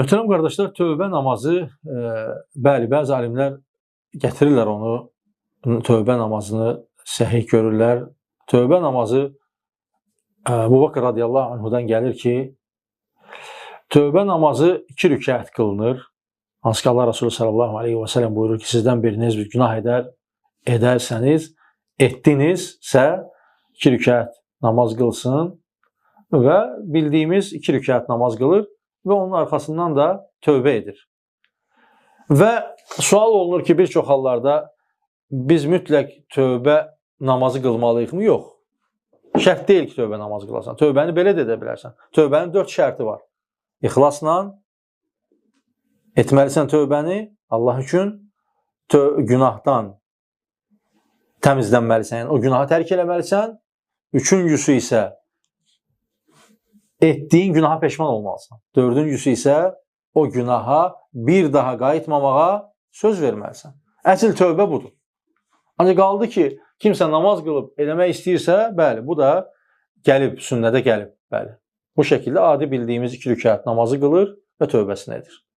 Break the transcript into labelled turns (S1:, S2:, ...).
S1: Möhtərəm qardaşlar, tövbə namazı, bəli, bəzi alimlər gətirirlər onu, tövbə namazını səhih görürlər. Tövbə namazı Əbu Bakr radiyallahu anhudan gəlir ki, tövbə namazı 2 rükət qılınır. Hansı ki, Allah Resulü sallallahu aleyhi və sələm buyurur ki, sizdən biriniz bir günah edərsəniz, etdinizsə 2 rükət namaz qılsın və bildiyimiz 2 rükət namaz qılır və onun arxasından da tövbə edir. Və sual olunur ki, bir çox hallarda biz mütləq tövbə namazı qılmalıyıq mı? Yox. Şərt deyil ki, tövbə namazı qılasan. Tövbəni belə də edə bilərsən. Tövbənin 4 şərti var. İxlasla etməlisən tövbəni Allah üçün, günahdan təmizlənməlisən, yəni o günahı tərk eləməlisən. Üçüncüsü isə etdiyin günaha peşman olmalısan. Dördüncüsü isə o günaha bir daha qayıtmamağa söz verməlisən. Əsl tövbə budur. Ancaq qaldı ki, kimsə namaz qılıb eləmək istəyirsə, bəli, bu da gəlib, sünnədə gəlib, bəli. Bu şəkildə adi bildiyimiz 2 rükət namazı qılır və tövbəsini edir.